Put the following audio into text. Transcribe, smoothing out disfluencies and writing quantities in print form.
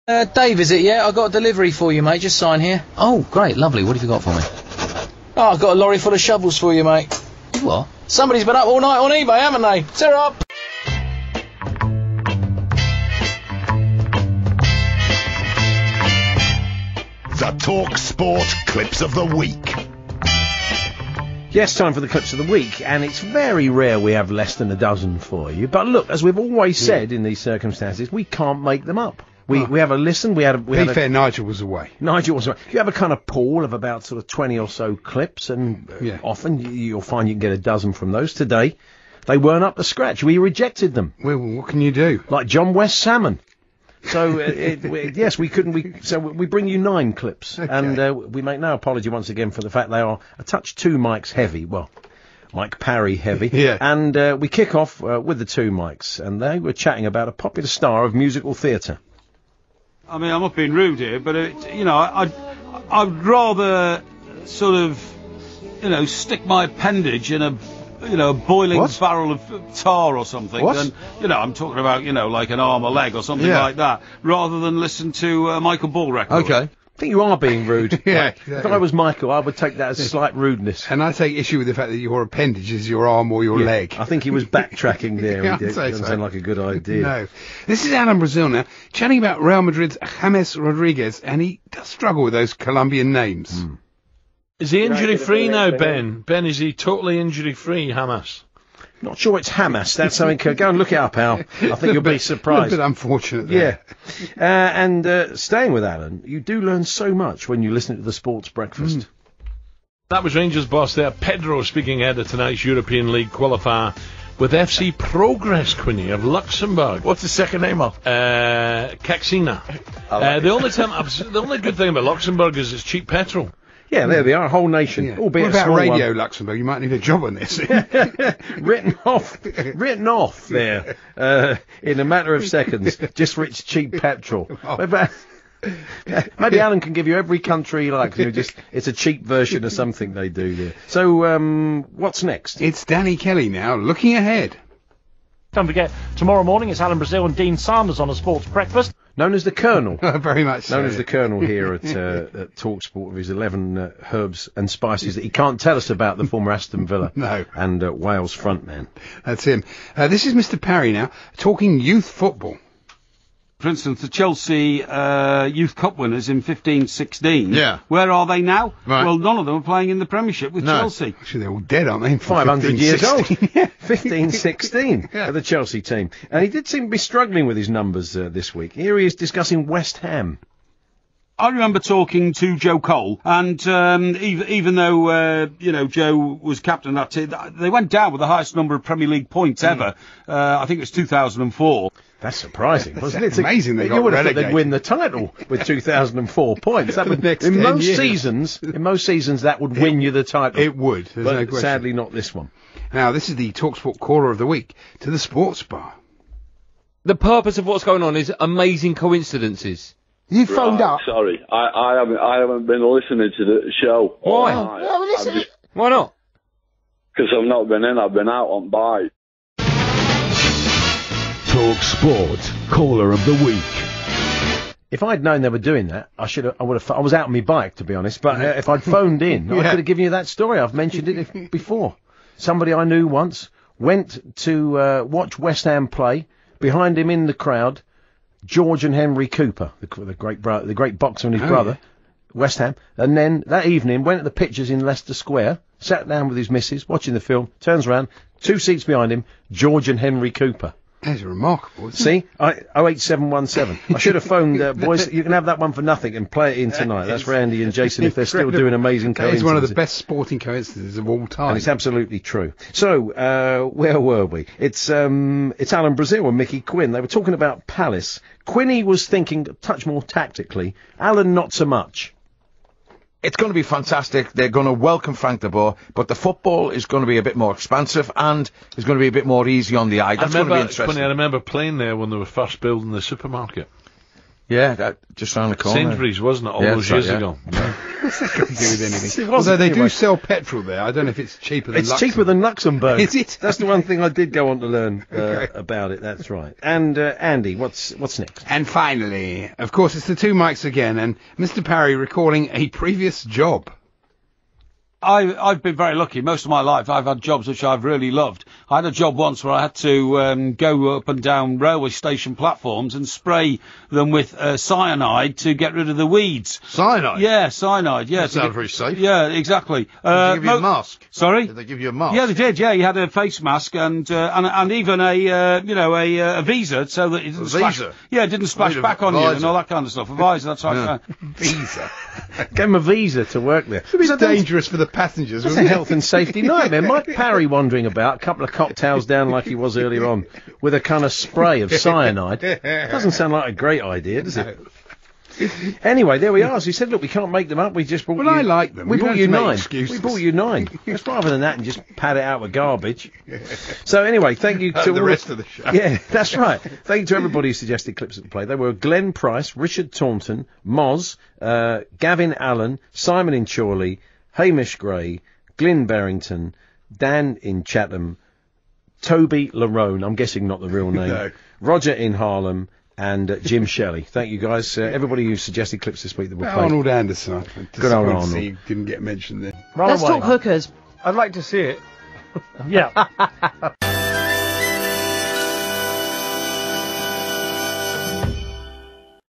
Dave, is it? Yeah, I got a delivery for you, mate. Just sign here. Oh, great, lovely. What have you got for me? Oh, I've got a lorry full of shovels for you, mate. What? Somebody's been up all night on eBay, haven't they? Set up. The talkSPORT Clips of the Week. Yes, time for the clips of the week, and it's very rare we have less than a dozen for you. But look, as we've always said in these circumstances, we can't make them up. We have a listen. Nigel was away. Nigel was away. You have a kind of pool of about sort of 20 or so clips, and often you'll find you can get a dozen from those. Today, they weren't up to scratch. We rejected them. Well, what can you do? Like John West Salmon. So, yes, we couldn't. So we bring you 9 clips, okay. And we make no apology once again for the fact they are a touch 2 mics heavy. Well, Mike Parry heavy. Yeah. And we kick off with the 2 mics, and they were chatting about a popular star of musical theatre. I mean, I'm not being rude here, but I'd rather sort of, stick my appendage in a boiling barrel of tar or something. What? Than, I'm talking about, like an arm or leg or something like that, rather than listen to a Michael Bull record. Okay. I think you are being rude. Yeah. Like, exactly. If I was Michael, I would take that as slight rudeness. And I take issue with the fact that your appendage is your arm or your leg. I think he was backtracking there. Yeah, It doesn't sound like a good idea. No. This is Alan Brazil now, chatting about Real Madrid's James Rodriguez, and he does struggle with those Colombian names. Is he injury-free now, Ben? Ben, is he totally injury-free, Hamas? Not sure it's Hamas. That's something. Go and look it up, Al. I think you'll be surprised. A bit unfortunate there. Yeah. And staying with Alan, you do learn so much when you listen to the Sports Breakfast. That was Rangers boss there, Pedro, speaking ahead of tonight's European League qualifier with FC Progress, Quinny, of Luxembourg. What's the second name of? Caxina. The only good thing about Luxembourg is it's cheap petrol. Yeah, there they are, a whole nation. Yeah. Albeit what about a small Radio one. Luxembourg? You might need a job on this. written off there in a matter of seconds, just for its cheap petrol. Maybe Alan can give you every country it's a cheap version of something they do there. So, what's next? It's Danny Kelly now, looking ahead. Don't forget, tomorrow morning it's Alan Brazil and Dean Sanders on a Sports Breakfast. Known as the Colonel. Very much so. Known as the Colonel here at talkSPORT with his 11 herbs and spices that he can't tell us about, the former Aston Villa and Wales frontman. That's him. This is Mr. Parry now, talking youth football. For instance, the Chelsea Youth Cup winners in 15-16. Yeah. Where are they now? Right. Well, none of them are playing in the Premiership with Chelsea. Actually, they're all dead, aren't they? 500 years old. 15-16. 15-16 the Chelsea team. And he did seem to be struggling with his numbers this week. Here he is discussing West Ham. I remember talking to Joe Cole, and even though Joe was captain of that team, they went down with the highest number of Premier League points ever. I think it was 2004. That's surprising, wasn't it? It's amazing they got You would have relegated. thought they'd win the title with 2004 points. That would, in most seasons, that would win you the title. It would. There's but no question. Sadly, not this one. Now, this is the TalkSPORT Caller of the Week to the Sports Bar. The purpose of what's going on is amazing coincidences. You phoned up? Sorry, I haven't been listening to the show. Why? Why not? Because I've not been in. I've been out on bike. talkSPORT Caller of the Week. If I'd known they were doing that, I was out on my bike, to be honest. But if I'd phoned in, I could have given you that story. I've mentioned it before. Somebody I knew once went to watch West Ham play. Behind him in the crowd, George and Henry Cooper, the great boxer and his brother, West Ham. And then that evening went to the pictures in Leicester Square, sat down with his missus, watching the film, turns around, 2 seats behind him, George and Henry Cooper. That's remarkable, isn't See? 08717. I should have phoned, boys, you can have that one for nothing and play it in tonight. That's for Andy and Jason if they're still doing amazing coincidences. It's one of the best sporting coincidences of all time. And it's absolutely true. So, where were we? It's Alan Brazil and Mickey Quinn. They were talking about Palace. Quinny was thinking a touch more tactically. Alan, not so much. It's going to be fantastic. They're going to welcome Frank de Boer, but the football is going to be a bit more expansive and is going to be a bit more easy on the eye. That's going to be interesting. I remember playing there when they were first building the supermarket. Yeah, that just round the corner. Sainsbury's, wasn't it, all Yeah, those that's years right, ago? What's that got to do with anything? It wasn't Although they anyway. do sell petrol there. I don't know if it's cheaper than It's cheaper than Luxembourg. Is it? That's the one thing I did go on to learn Okay. about it. That's right. And Andy, what's next? And finally, of course, it's the two mics again, and Mr. Parry recalling a previous job. I've been very lucky. Most of my life, I've had jobs which I've really loved. I had a job once where I had to go up and down railway station platforms and spray them with cyanide to get rid of the weeds. Cyanide? Yeah, cyanide. Yeah, That sounds very safe. Yeah, exactly. Did they give you a mask? Sorry? Did they give you a mask? Yeah, they did. Yeah, you had a face mask and even a visa so that it didn't splash. Visa? Yeah, it didn't splash Need a back on you and visor. all that kind of stuff. A visor, that's right. Yeah. Visa. Gave him a visa to work there. It was dangerous for the passengers, It's a wasn't it? health and safety nightmare. Mike Parry wandering about, a couple of cocktails down like he was earlier on, with a kind of spray of cyanide. Doesn't sound like a great idea, does it? Anyway, there we are. As we said, look, we can't make them up. We just brought Well, you... I like them. We We brought don't you have to make 9. excuses. We brought you 9. Just rather than that and just pad it out with garbage. So anyway, thank you to the all rest of the show. Yeah, that's right. Thank you to everybody who suggested clips of the play. They were Glenn Price, Richard Taunton, Moz, Gavin Allen, Simon in Chorley, Hamish Gray, Glyn Barrington, Dan in Chatham, Toby Larone, I'm guessing not the real name, No. Roger in Harlem, and Jim Shelley. Thank you, guys. Everybody who suggested clips this week that were played. Arnold Anderson. Good old Disappointed Arnold. he didn't get mentioned there. Run Let's away. talk hookers. I'd like to see it. Yeah.